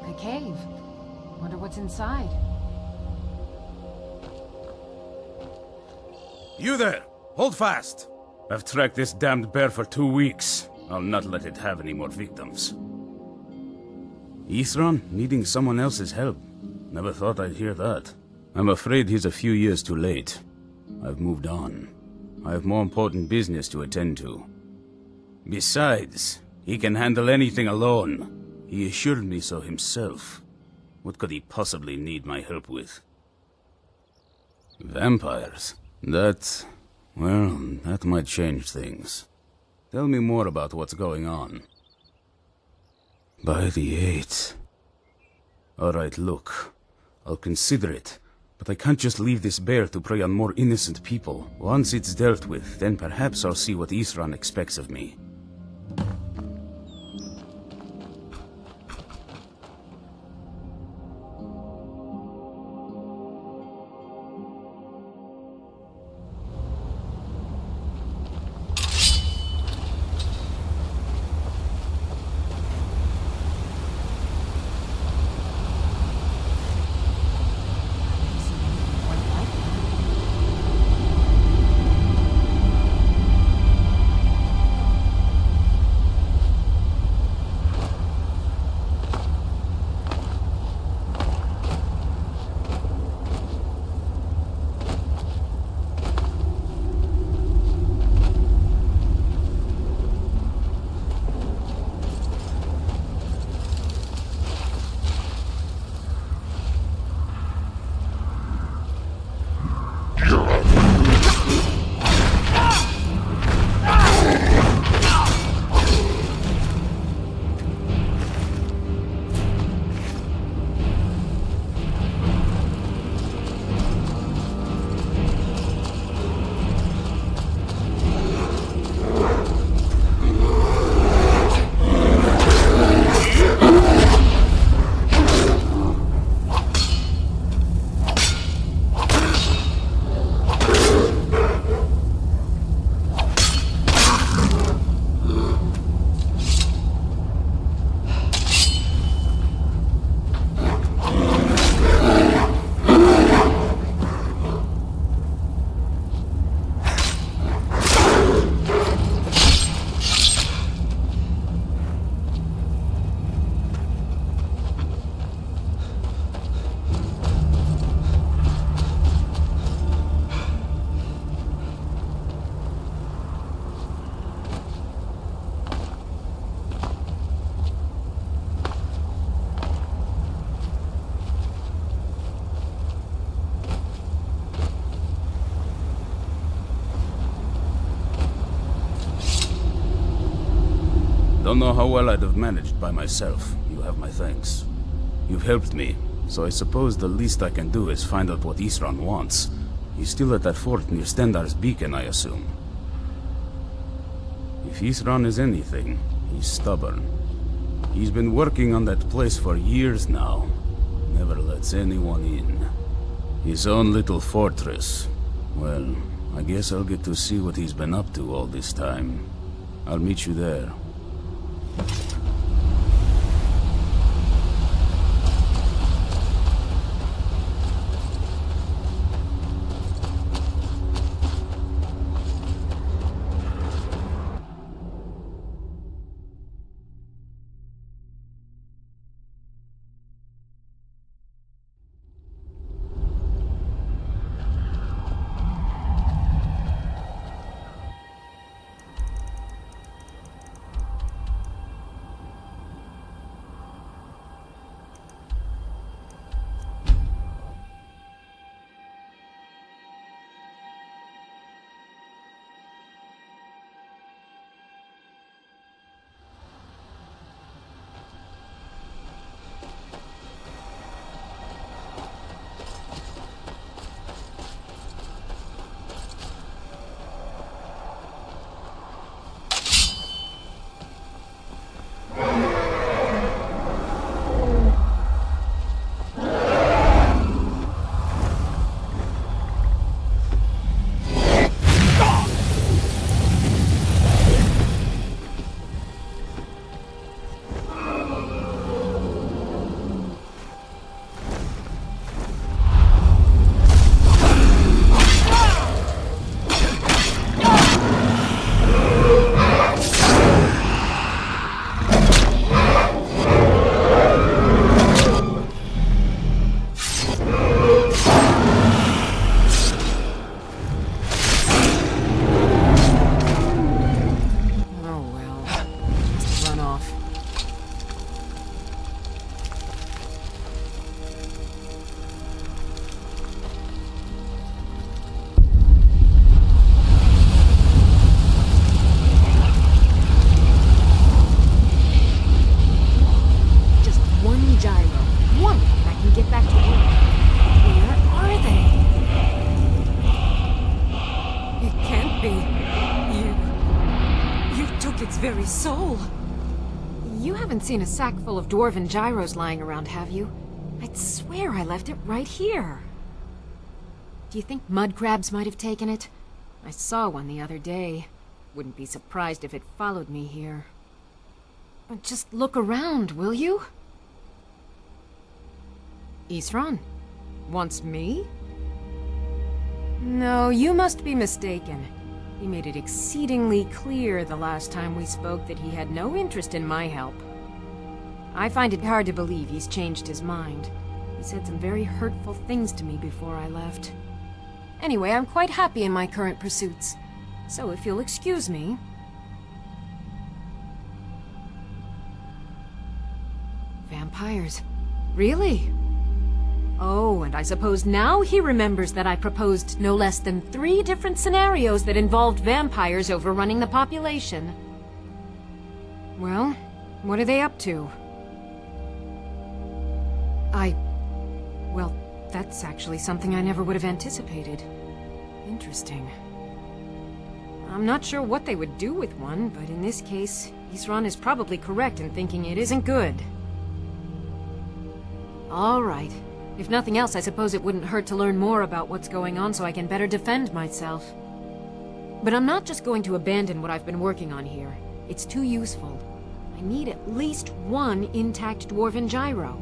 A cave. Wonder what's inside. You there! Hold fast! I've tracked this damned bear for 2 weeks. I'll not let it have any more victims. Ithran needing someone else's help. Never thought I'd hear that. I'm afraid he's a few years too late. I've moved on. I have more important business to attend to. Besides, he can handle anything alone. He assured me so himself. What could he possibly need my help with? Vampires? That might change things. Tell me more about what's going on. By the 8th. Alright, look. I'll consider it. But I can't just leave this bear to prey on more innocent people. Once it's dealt with, then perhaps I'll see what Ithran expects of me. Don't know how well I'd have managed by myself. You have my thanks. You've helped me, so I suppose the least I can do is find out what Ithran wants. He's still at that fort near Stendar's beacon, I assume. If Ithran is anything, he's stubborn. He's been working on that place for years now. Never lets anyone in. His own little fortress. Well, I guess I'll get to see what he's been up to all this time. I'll meet you there. very soul. You haven't seen a sack full of dwarven gyros lying around, have you? I'd swear I left it right here. Do you think mud crabs might have taken it? I saw one the other day. Wouldn't be surprised if it followed me here. Just look around, will you? Isran? Wants me? No, you must be mistaken. He made it exceedingly clear the last time we spoke that he had no interest in my help. I find it hard to believe he's changed his mind. He said some very hurtful things to me before I left. Anyway, I'm quite happy in my current pursuits. So if you'll excuse me... Vampires. Really? Oh, and I suppose now he remembers that I proposed no less than 3 different scenarios that involved vampires overrunning the population. Well, what are they up to? Well, that's actually something I never would have anticipated. Interesting. I'm not sure what they would do with one, but in this case, Isran is probably correct in thinking it isn't good. All right. If nothing else, I suppose it wouldn't hurt to learn more about what's going on so I can better defend myself. But I'm not just going to abandon what I've been working on here. It's too useful. I need at least 1 intact dwarven gyro.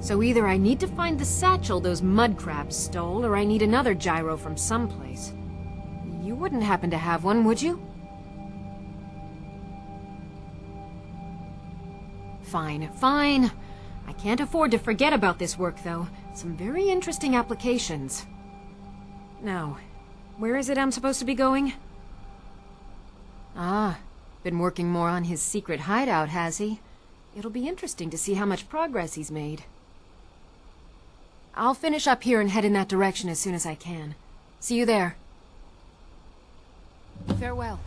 So either I need to find the satchel those mud crabs stole, or I need another gyro from someplace. You wouldn't happen to have one, would you? Fine, fine. I can't afford to forget about this work, though. Some very interesting applications. Now, where is it I'm supposed to be going? Ah, been working more on his secret hideout, has he? It'll be interesting to see how much progress he's made. I'll finish up here and head in that direction as soon as I can. See you there. Farewell.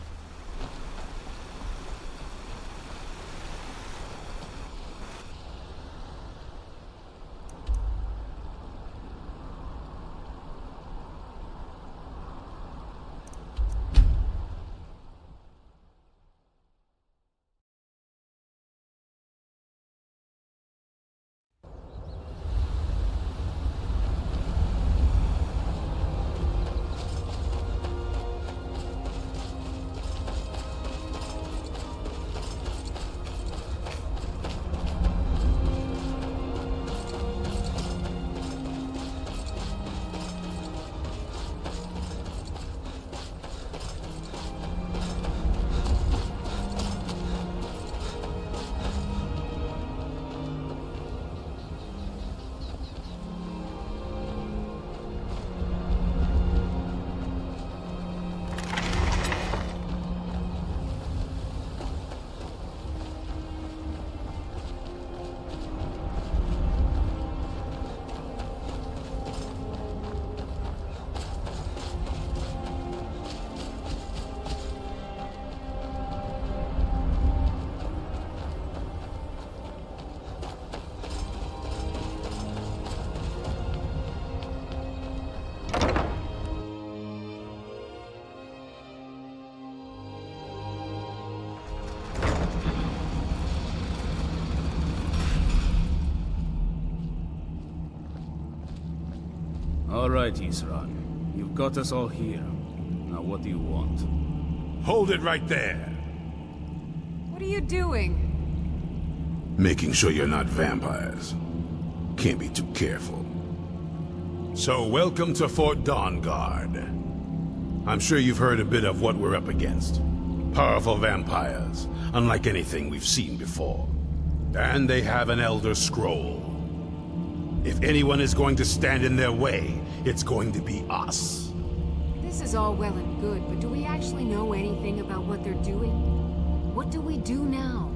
All right, Isran. You've got us all here. Now what do you want? Hold it right there. What are you doing? Making sure you're not vampires. Can't be too careful. So, welcome to Fort DawnGuard. I'm sure you've heard a bit of what we're up against. Powerful vampires, unlike anything we've seen before. And they have an Elder Scroll. If anyone is going to stand in their way, it's going to be us. This is all well and good, but do we actually know anything about what they're doing? What do we do now?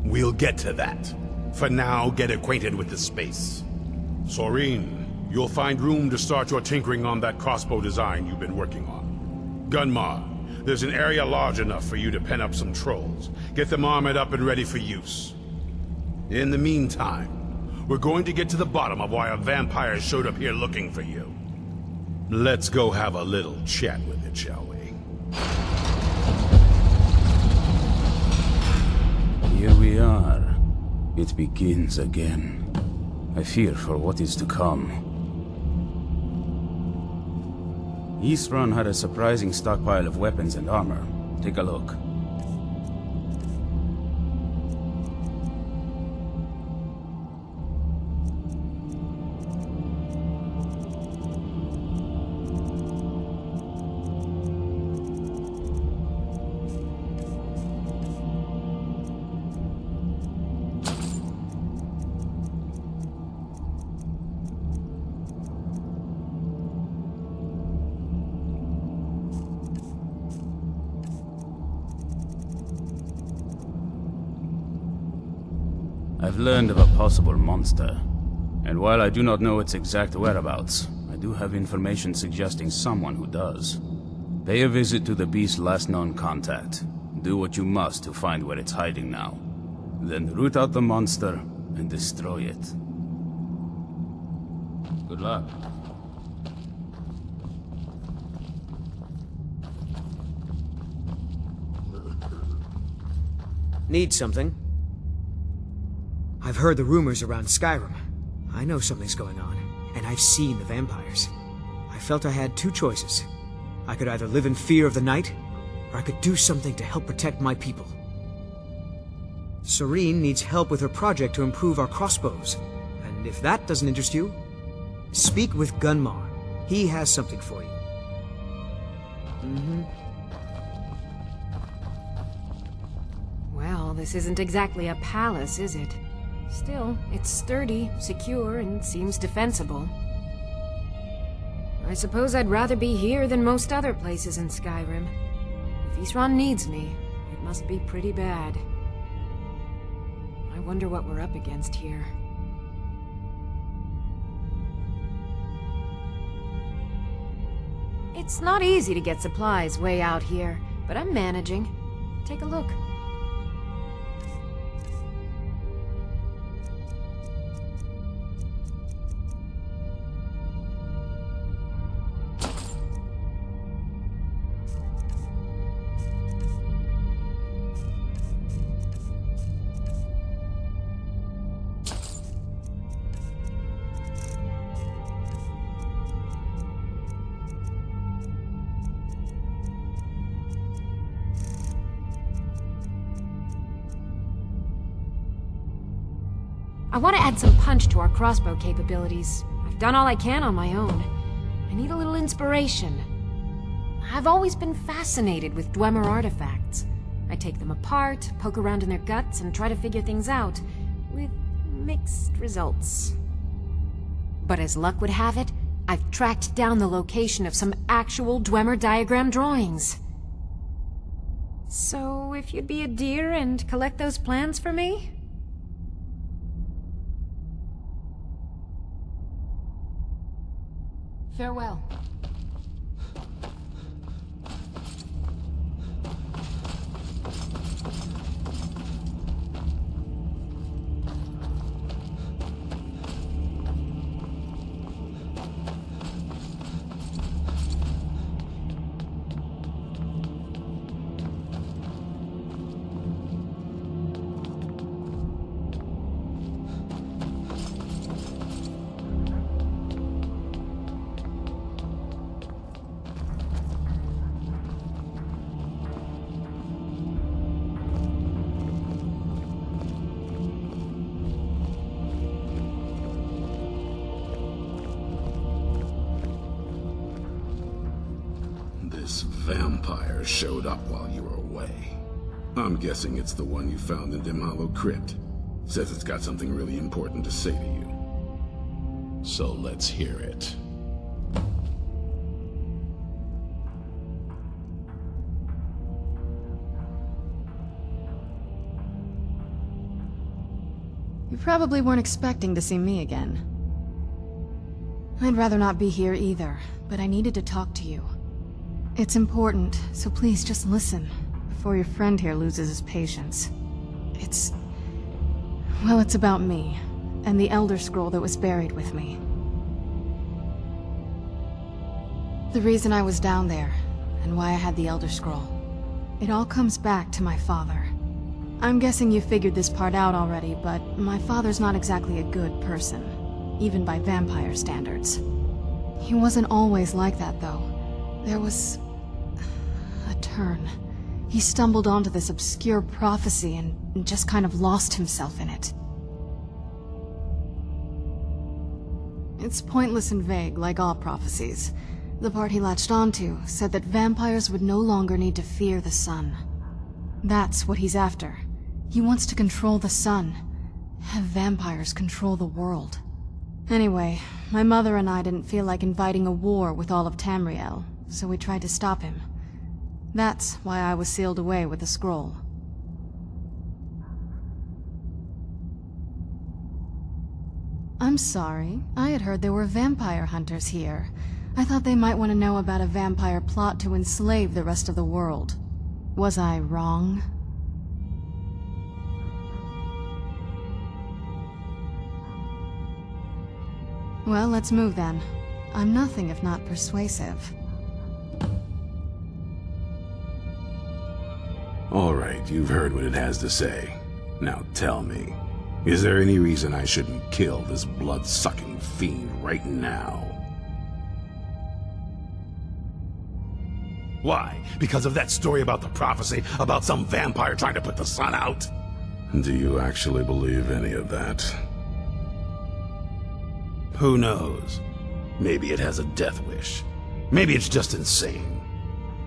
We'll get to that. For now, get acquainted with the space. Soreen, you'll find room to start your tinkering on that crossbow design you've been working on. Gunmar, there's an area large enough for you to pen up some trolls. Get them armored up and ready for use. In the meantime, we're going to get to the bottom of why a vampire showed up here looking for you. Let's go have a little chat with it, shall we? It begins again. I fear for what is to come. Eastrun had a surprising stockpile of weapons and armor. Take a look. I've learned of a possible monster, and while I do not know its exact whereabouts, I do have information suggesting someone who does. Pay a visit to the beast's last known contact. Do what you must to find where it's hiding now. Then root out the monster and destroy it. Good luck. Need something? I've heard the rumors around Skyrim. I know something's going on, and I've seen the vampires. I felt I had two choices. I could either live in fear of the night, or I could do something to help protect my people. Serene needs help with her project to improve our crossbows, and if that doesn't interest you, speak with Gunmar. He has something for you. Well, this isn't exactly a palace, is it? Still, it's sturdy, secure, and seems defensible. I suppose I'd rather be here than most other places in Skyrim. If Eastrun needs me, it must be pretty bad. I wonder what we're up against here. It's not easy to get supplies way out here, but I'm managing. Take a look. I want to add some punch to our crossbow capabilities. I've done all I can on my own. I need a little inspiration. I've always been fascinated with Dwemer artifacts. I take them apart, poke around in their guts, and try to figure things out, with mixed results. But as luck would have it, I've tracked down the location of some actual Dwemer diagram drawings. So, if you'd be a dear and collect those plans for me? Farewell. This vampire showed up while you were away. I'm guessing it's the one you found in Dim Hollow Crypt. Says it's got something really important to say to you. So let's hear it. You probably weren't expecting to see me again. I'd rather not be here either, but I needed to talk to you. It's important, so please just listen, before your friend here loses his patience. Well, it's about me, and the Elder Scroll that was buried with me. The reason I was down there, and why I had the Elder Scroll. It all comes back to my father. I'm guessing you figured this part out already, but my father's not exactly a good person, even by vampire standards. He wasn't always like that, though. There was a turn. He stumbled onto this obscure prophecy and just kind of lost himself in it. It's pointless and vague, like all prophecies. The part he latched onto said that vampires would no longer need to fear the sun. That's what he's after. He wants to control the sun. Have vampires control the world. Anyway, my mother and I didn't feel like inviting a war with all of Tamriel, so we tried to stop him. That's why I was sealed away with the scroll. I'm sorry. I had heard there were vampire hunters here. I thought they might want to know about a vampire plot to enslave the rest of the world. Was I wrong? Well, let's move then. I'm nothing if not persuasive. All right, you've heard what it has to say. Now tell me, is there any reason I shouldn't kill this blood-sucking fiend right now? Why? Because of that story about the prophecy? About some vampire trying to put the sun out? Do you actually believe any of that? Who knows? Maybe it has a death wish. Maybe it's just insane.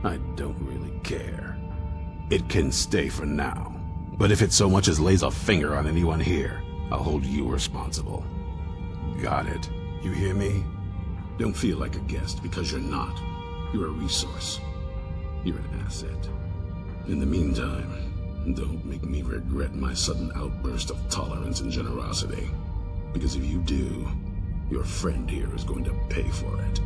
I don't really care. It can stay for now. But if it so much as lays a finger on anyone here, I'll hold you responsible. Got it? You hear me? Don't feel like a guest, because you're not. You're a resource. You're an asset. In the meantime, don't make me regret my sudden outburst of tolerance and generosity. Because if you do, your friend here is going to pay for it.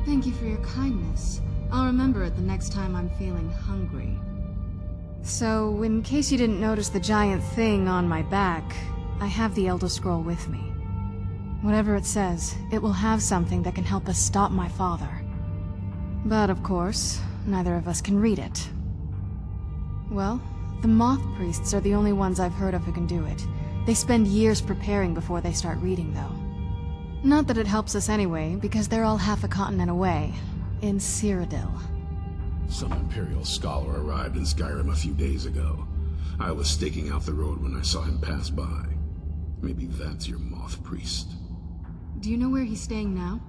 Thank you for your kindness. I'll remember it the next time I'm feeling hungry. So, in case you didn't notice the giant thing on my back, I have the Elder Scroll with me. Whatever it says, it will have something that can help us stop my father. But of course, neither of us can read it. Well, the Moth Priests are the only ones I've heard of who can do it. They spend years preparing before they start reading, though. Not that it helps us anyway, because they're all half a continent away, in Cyrodiil. Some Imperial scholar arrived in Skyrim a few days ago. I was staking out the road when I saw him pass by. Maybe that's your Moth Priest. Do you know where he's staying now?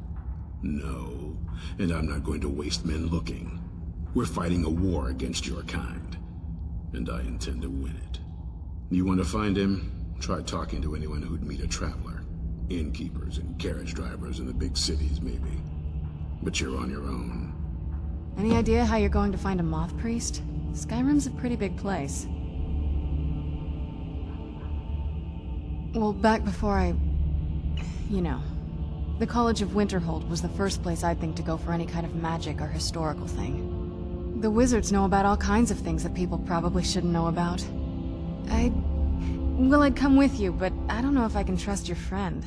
No, and I'm not going to waste men looking. We're fighting a war against your kind, and I intend to win it. You want to find him? Try talking to anyone who'd meet a traveler. Innkeepers and carriage drivers in the big cities, maybe. But you're on your own. Any idea how you're going to find a Moth Priest? Skyrim's a pretty big place. Well, back before the College of Winterhold was the first place I'd think to go for any kind of magic or historical thing. The wizards know about all kinds of things that people probably shouldn't know about. I'd come with you, but I don't know if I can trust your friend.